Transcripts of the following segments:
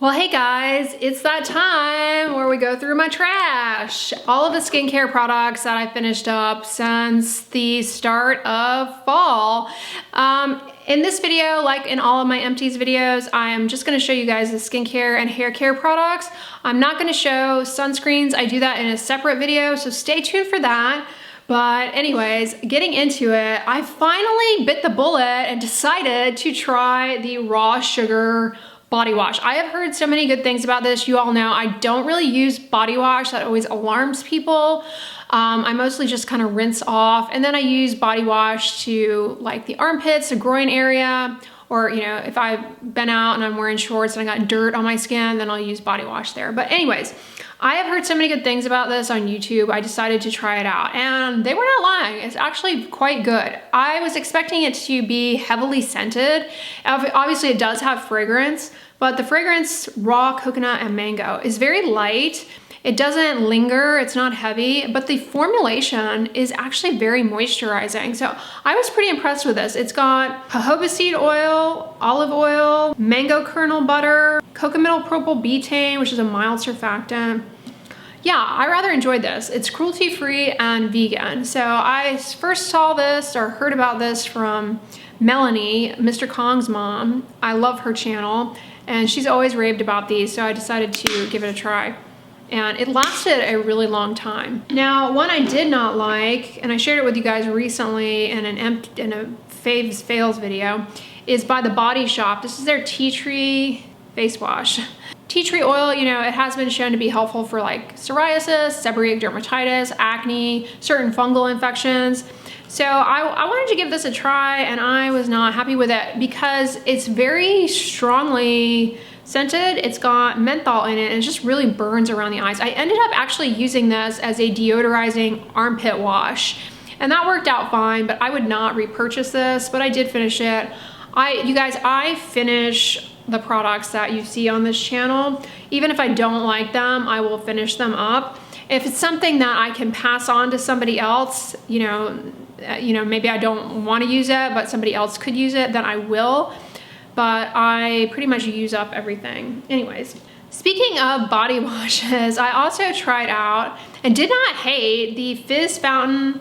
Well, hey guys, it's that time where we go through my trash. All of the skincare products that I finished up since the start of fall. In this video, like in all of my Empties videos, I am just gonna show you guys the skincare and hair care products. I'm not gonna show sunscreens. I do that in a separate video, so stay tuned for that. But anyways, getting into it, I finally bit the bullet and decided to try the raw sugar body wash. I have heard so many good things about this. You all know I don't really use body wash. That always alarms people. I mostly just kind of rinse off, and then I use body wash to like the armpits, the groin area, or you know, if I've been out and I'm wearing shorts and I got dirt on my skin, then I'll use body wash there. But anyways, I have heard so many good things about this on YouTube. I decided to try it out, and they were not lying. It's actually quite good. I was expecting it to be heavily scented. Obviously it does have fragrance, but the fragrance, raw coconut and mango, is very light. It doesn't linger, it's not heavy, but the formulation is actually very moisturizing. So I was pretty impressed with this. It's got jojoba seed oil, olive oil, mango kernel butter, cocomineal propyl betaine, which is a mild surfactant. Yeah, I rather enjoyed this. It's cruelty-free and vegan. So I first saw this or heard about this from Melanie, Mr. Kong's mom. I love her channel, and she's always raved about these, so I decided to give it a try. And it lasted a really long time. Now, one I did not like, and I shared it with you guys recently in a faves fails video, is by The Body Shop. This is their tea tree face wash. Tea tree oil, you know, it has been shown to be helpful for like psoriasis, seborrheic dermatitis, acne, certain fungal infections. So I wanted to give this a try, and I was not happy with it because it's very strongly scented. It's got menthol in it, and it just really burns around the eyes. I ended up actually using this as a deodorizing armpit wash, and that worked out fine, but I would not repurchase this, but I did finish it. You guys, I finish the products that you see on this channel. Even if I don't like them, I will finish them up. If it's something that I can pass on to somebody else, you know, maybe I don't want to use it, but somebody else could use it, then I will. But I pretty much use up everything. Anyways, speaking of body washes, I also tried out and did not hate the Fizz Fountain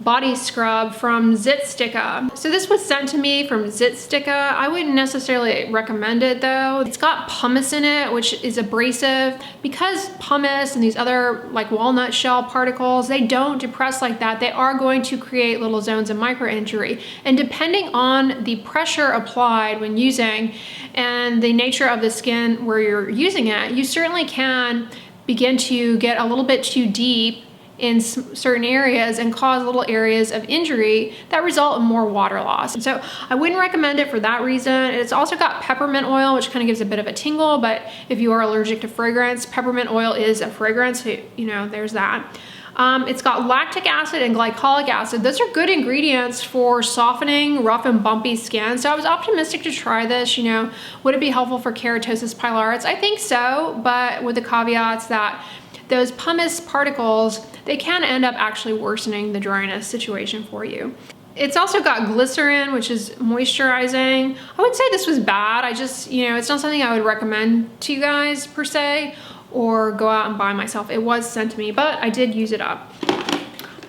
body scrub from Zitsticka. So this was sent to me from Zitsticka. I wouldn't necessarily recommend it though. It's got pumice in it, which is abrasive. Because pumice and these other like walnut shell particles, they don't depress like that. They are going to create little zones of micro injury. And depending on the pressure applied when using and the nature of the skin where you're using it, you certainly can begin to get a little bit too deep in certain areas and cause little areas of injury that result in more water loss. So I wouldn't recommend it for that reason. It's also got peppermint oil, which kind of gives a bit of a tingle, but if you are allergic to fragrance, peppermint oil is a fragrance, so, you know, there's that. It's got lactic acid and glycolic acid. Those are good ingredients for softening rough and bumpy skin. So I was optimistic to try this, you know, would it be helpful for keratosis pilaris? I think so, but with the caveats that those pumice particles, they can end up actually worsening the dryness situation for you. It's also got glycerin, which is moisturizing. I wouldn't say this was bad. I just, you know, it's not something I would recommend to you guys per se, or go out and buy myself. It was sent to me, but I did use it up.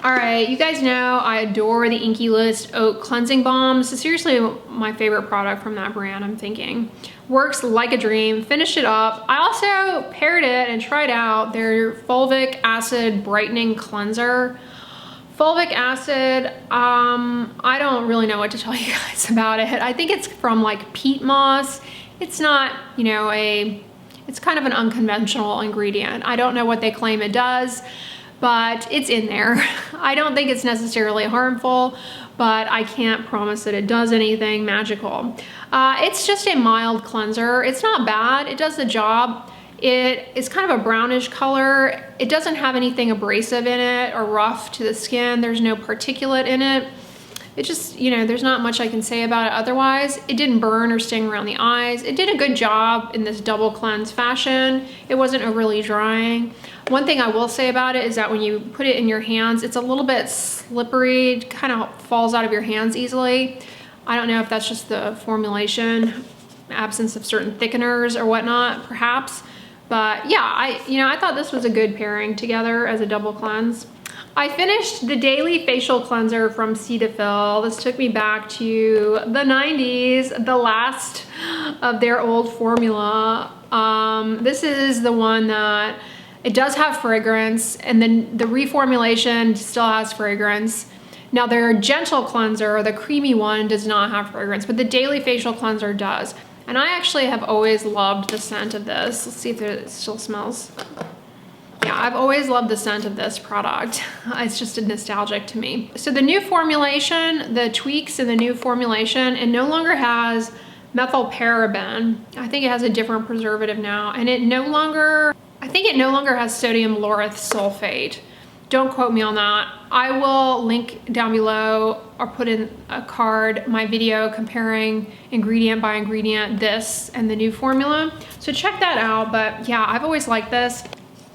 All right, you guys know I adore the Inkey List Oat Cleansing Balm. This is seriously my favorite product from that brand, I'm thinking. Works like a dream, finished it up. I also paired it and tried out their fulvic acid brightening cleanser. Fulvic acid, I don't really know what to tell you guys about it. I think it's from like peat moss. It's not, you know, it's kind of an unconventional ingredient. I don't know what they claim it does, but it's in there. I don't think it's necessarily harmful, but I can't promise that it does anything magical. It's just a mild cleanser. It's not bad, it does the job. It is kind of a brownish color. It doesn't have anything abrasive in it or rough to the skin. There's no particulate in it. It just, you know, there's not much I can say about it otherwise. It didn't burn or sting around the eyes. It did a good job in this double cleanse fashion. It wasn't overly drying. One thing I will say about it is that when you put it in your hands, it's a little bit slippery. It kind of falls out of your hands easily. I don't know if that's just the formulation absence of certain thickeners or whatnot, perhaps. But yeah, I thought this was a good pairing together as a double cleanse. I finished the daily facial cleanser from Cetaphil. This took me back to the 90s, the last of their old formula. This is the one that it does have fragrance, and then the reformulation still has fragrance. Now their gentle cleanser, the creamy one, does not have fragrance, but the daily facial cleanser does. And I actually have always loved the scent of this. Let's see if it still smells. Yeah, I've always loved the scent of this product. It's just nostalgic to me. So the new formulation, the tweaks in the new formulation, it no longer has methylparaben. I think it has a different preservative now. And I think it no longer has sodium lauryl sulfate. Don't quote me on that. I will link down below or put in a card my video comparing ingredient by ingredient this and the new formula. So check that out. But yeah, I've always liked this.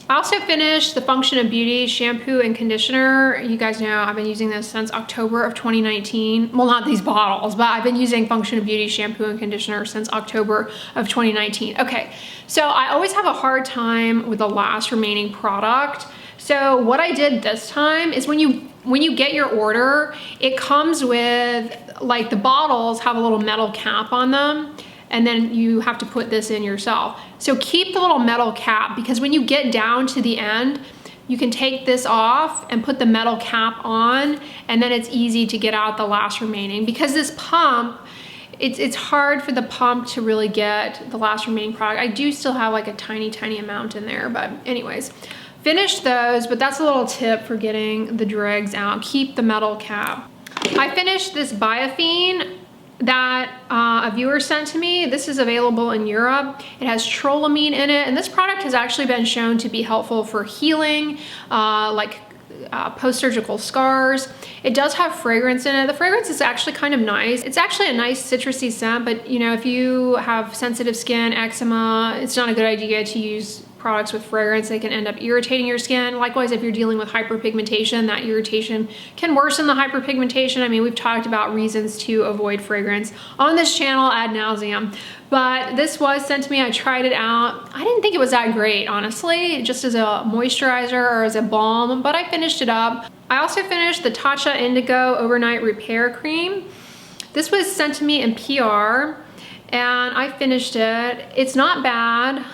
I also finished the Function of Beauty shampoo and conditioner. You guys know I've been using this since October of 2019. Well, not these bottles, but I've been using Function of Beauty shampoo and conditioner since October of 2019. Okay, so I always have a hard time with the last remaining product. So what I did this time is when you get your order, it comes with, like, the bottles have a little metal cap on them, and then you have to put this in yourself. So keep the little metal cap, because when you get down to the end, you can take this off and put the metal cap on, and then it's easy to get out the last remaining. Because this pump, it's hard for the pump to really get the last remaining product. I do still have like a tiny amount in there, but anyways. Finished those, but that's a little tip for getting the dregs out. Keep the metal cap. I finished this Biafine that a viewer sent to me. This is available in Europe. It has trolamine in it, and this product has actually been shown to be helpful for healing, post-surgical scars. It does have fragrance in it. The fragrance is actually kind of nice. It's actually a nice citrusy scent, but you know, if you have sensitive skin, eczema, it's not a good idea to use products with fragrance. They can end up irritating your skin. Likewise, if you're dealing with hyperpigmentation, that irritation can worsen the hyperpigmentation. I mean, we've talked about reasons to avoid fragrance on this channel ad nauseum, but this was sent to me. I tried it out. I didn't think it was that great, honestly, just as a moisturizer or as a balm, but I finished it up. I also finished the Tatcha Indigo Overnight Repair Cream. This was sent to me in PR, and I finished it. It's not bad.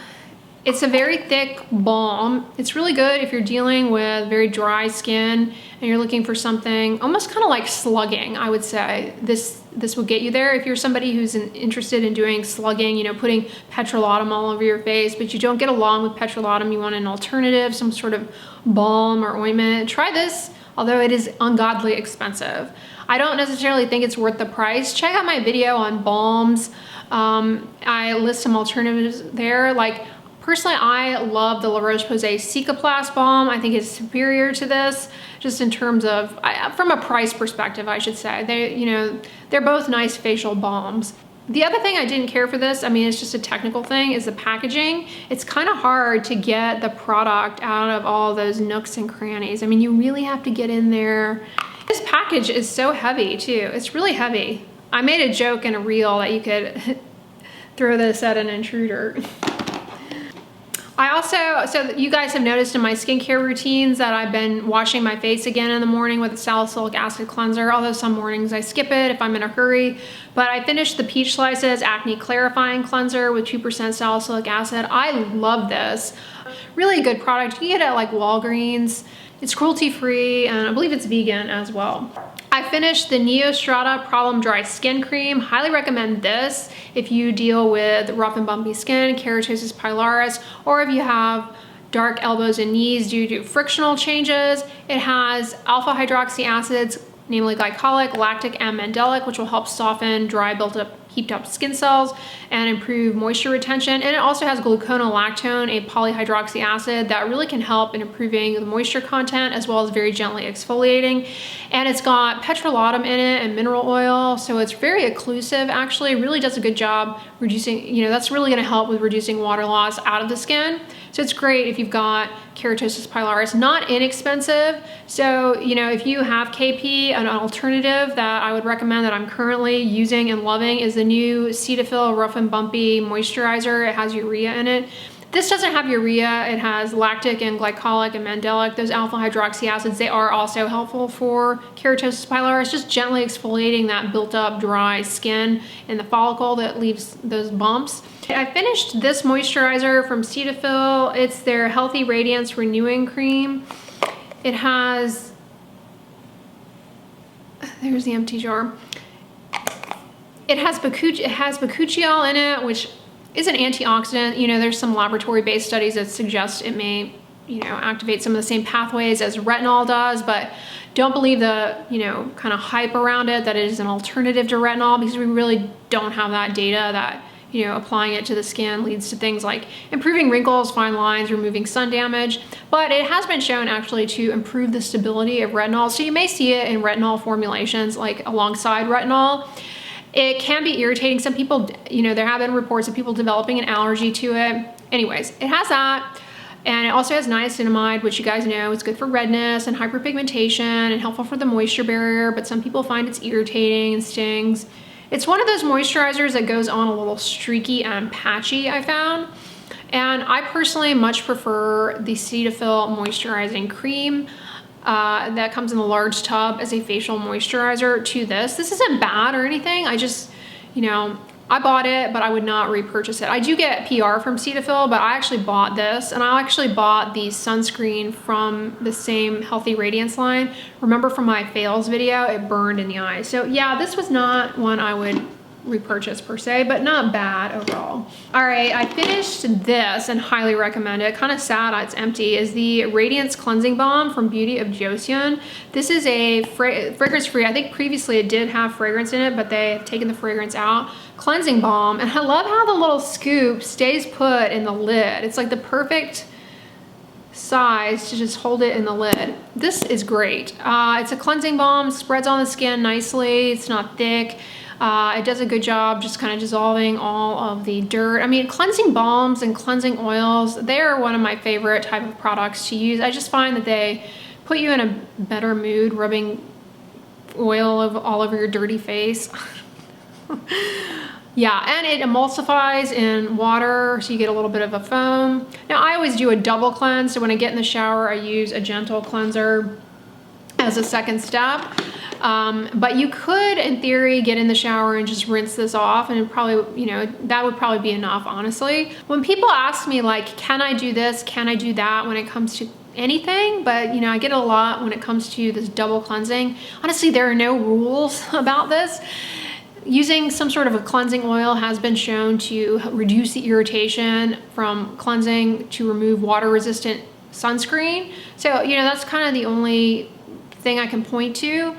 It's a very thick balm. It's really good if you're dealing with very dry skin and you're looking for something almost kind of like slugging, I would say. This will get you there. If you're somebody who's interested in doing slugging, you know, putting petrolatum all over your face, but you don't get along with petrolatum, you want an alternative, some sort of balm or ointment, try this, although it is ungodly expensive. I don't necessarily think it's worth the price. Check out my video on balms. I list some alternatives there. Like, personally, I love the La Roche-Posay Cicaplast balm. I think it's superior to this, just in terms of, from a price perspective, I should say. They're both nice facial balms. The other thing I didn't care for this, I mean, it's just a technical thing, is the packaging. It's kind of hard to get the product out of all those nooks and crannies. I mean, you really have to get in there. This package is so heavy too. It's really heavy. I made a joke in a reel that you could throw this at an intruder. So you guys have noticed in my skincare routines that I've been washing my face again in the morning with a salicylic acid cleanser, although some mornings I skip it if I'm in a hurry. But I finished the Peach Slices Acne Clarifying Cleanser with 2% salicylic acid. I love this. Really good product. You can get it at like Walgreens. It's cruelty-free, and I believe it's vegan as well. I finished the Neostrata Problem Dry Skin Cream. Highly recommend this if you deal with rough and bumpy skin, keratosis pilaris, or if you have dark elbows and knees due to frictional changes. It has alpha hydroxy acids, namely glycolic, lactic, and mandelic, which will help soften dry, built-up, heaped-up skin cells and improve moisture retention. And it also has gluconolactone, a polyhydroxy acid that really can help in improving the moisture content, as well as very gently exfoliating. And it's got petrolatum in it and mineral oil, so it's very occlusive. Actually, it really does a good job reducing, that's really going to help with reducing water loss out of the skin. So it's great if you've got keratosis pilaris. Not inexpensive. So, if you have KP, an alternative that I would recommend that I'm currently using and loving is the new Cetaphil Rough and Bumpy Moisturizer. It has urea in it. This doesn't have urea. It has lactic and glycolic and mandelic. Those alpha hydroxy acids, they are also helpful for keratosis pilaris, just gently exfoliating that built up dry skin in the follicle that leaves those bumps. I finished this moisturizer from Cetaphil. It's their Healthy Radiance Renewing Cream. It has, there's the empty jar. It has bakuchiol in it, which is an antioxidant. You know, there's some laboratory-based studies that suggest it may, you know, activate some of the same pathways as retinol does, but don't believe the, you know, kind of hype around it that it is an alternative to retinol, because we really don't have that data that, you know, applying it to the skin leads to things like improving wrinkles, fine lines, removing sun damage. But it has been shown actually to improve the stability of retinol. So you may see it in retinol formulations, like alongside retinol. It can be irritating. Some people, you know, there have been reports of people developing an allergy to it. Anyways, it has that. And it also has niacinamide, which you guys know is good for redness and hyperpigmentation and helpful for the moisture barrier, but some people find it's irritating and stings. It's one of those moisturizers that goes on a little streaky and patchy, I found. And I personally much prefer the Cetaphil Moisturizing Cream. That comes in a large tub as a facial moisturizer to this. This isn't bad or anything. I just, you know, I bought it, but I would not repurchase it. I do get PR from Cetaphil, but I actually bought this, and I actually bought the sunscreen from the same Healthy Radiance line. Remember from my fails video, it burned in the eyes. So yeah, this was not one I would repurchase per se, but not bad overall. All right, I finished this and highly recommend it. Kind of sad it's empty. Is the Radiance Cleansing Balm from Beauty of Joseon. This is a fragrance free. I think previously it did have fragrance in it, but they have taken the fragrance out. Cleansing balm, and I love how the little scoop stays put in the lid. It's like the perfect size to just hold it in the lid. This is great. It's a cleansing balm, spreads on the skin nicely. It's not thick. It does a good job just kind of dissolving all of the dirt. I mean, cleansing balms and cleansing oils, they are one of my favorite type of products to use. I just find that they put you in a better mood, rubbing oil all over your dirty face. Yeah, and it emulsifies in water, so you get a little bit of a foam. Now, I always do a double cleanse, so when I get in the shower, I use a gentle cleanser as a second step. But you could, in theory, get in the shower and just rinse this off, and it probably, you know, that would probably be enough, honestly. When people ask me, like, can I do this, can I do that when it comes to anything, but, you know, I get a lot when it comes to this double cleansing. Honestly, there are no rules about this. Using some sort of a cleansing oil has been shown to reduce the irritation from cleansing, to remove water-resistant sunscreen. So, you know, that's kind of the only thing I can point to.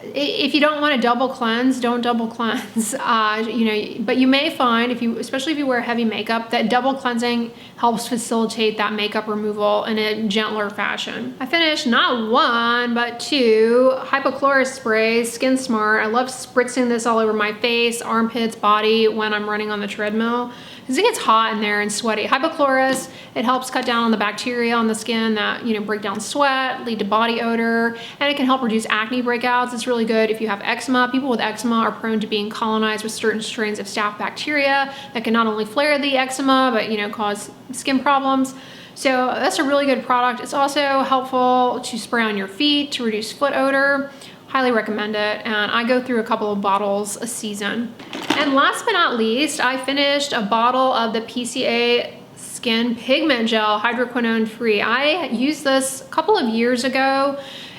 If you don't want to double cleanse, don't double cleanse. You know, but you may find, especially if you wear heavy makeup, that double cleansing helps facilitate that makeup removal in a gentler fashion. I finished not one, but two Hypochlorous sprays, Skin Smart. I love spritzing this all over my face, armpits, body when I'm running on the treadmill, because it gets hot in there and sweaty. Hypochlorous, it helps cut down on the bacteria on the skin that, you know, break down sweat, lead to body odor, and it can help reduce acne breakouts. It's really good if you have eczema. People with eczema are prone to being colonized with certain strains of staph bacteria that can not only flare the eczema, but, you know, cause skin problems. So that's a really good product. It's also helpful to spray on your feet to reduce foot odor. Highly recommend it, and I go through a couple of bottles a season. And last but not least, I finished a bottle of the PCA Skin Pigment Gel, hydroquinone free. I used this a couple of years ago,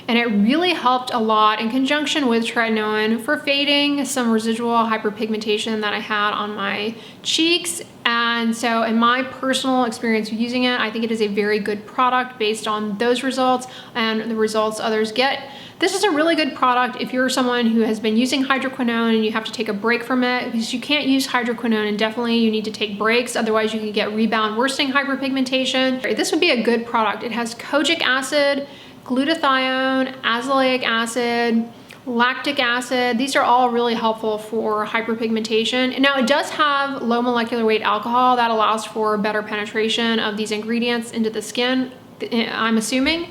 and it really helped a lot in conjunction with tretinoin for fading some residual hyperpigmentation that I had on my cheeks. And so in my personal experience using it, I think it is a very good product based on those results and the results others get. This is a really good product if you're someone who has been using hydroquinone and you have to take a break from it, because you can't use hydroquinone indefinitely. You need to take breaks, otherwise you can get rebound worsening hyperpigmentation. This would be a good product. It has kojic acid, glutathione, azelaic acid, lactic acid. These are all really helpful for hyperpigmentation. And now it does have low molecular weight alcohol that allows for better penetration of these ingredients into the skin, I'm assuming.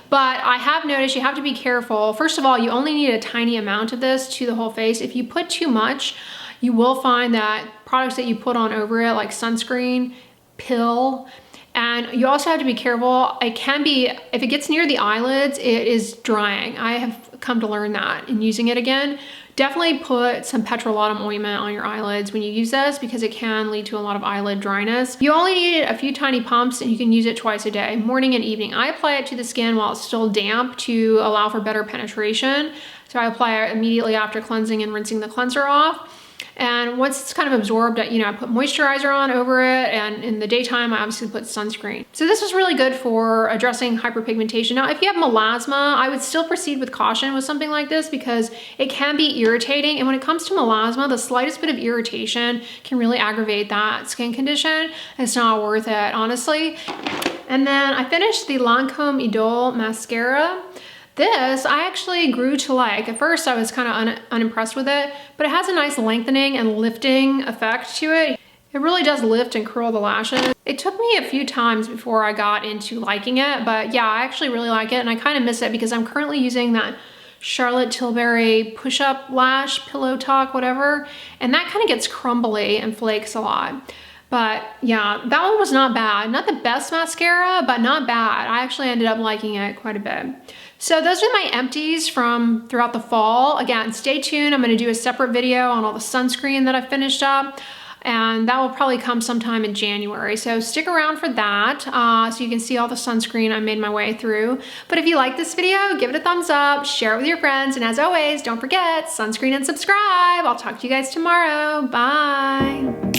But I have noticed you have to be careful. First of all, you only need a tiny amount of this to the whole face. If you put too much, you will find that products that you put on over it, like sunscreen, pill, and you also have to be careful. It can be, if it gets near the eyelids, it is drying. I have come to learn that in using it again. Definitely put some petrolatum ointment on your eyelids when you use this because it can lead to a lot of eyelid dryness. You only need a few tiny pumps and you can use it twice a day, morning and evening. I apply it to the skin while it's still damp to allow for better penetration. So I apply it immediately after cleansing and rinsing the cleanser off. And once it's kind of absorbed, you know, I put moisturizer on over it, and in the daytime, I obviously put sunscreen. So this is really good for addressing hyperpigmentation. Now, if you have melasma, I would still proceed with caution with something like this because it can be irritating. And when it comes to melasma, the slightest bit of irritation can really aggravate that skin condition. It's not worth it, honestly. And then I finished the Lancome Idole mascara. This I actually grew to like. At first I was kind of unimpressed with it, but it has a nice lengthening and lifting effect to it. It really does lift and curl the lashes. It took me a few times before I got into liking it, but yeah, I actually really like it, and I kind of miss it because I'm currently using that Charlotte Tilbury push-up lash, pillow talk, whatever, and that kind of gets crumbly and flakes a lot. But yeah, that one was not bad. Not the best mascara, but not bad. I actually ended up liking it quite a bit. So those are my empties from throughout the fall. Again, stay tuned. I'm gonna do a separate video on all the sunscreen that I finished up, and that will probably come sometime in January. So stick around for that so you can see all the sunscreen I made my way through. But if you like this video, give it a thumbs up, share it with your friends, and as always, don't forget, sunscreen and subscribe. I'll talk to you guys tomorrow. Bye.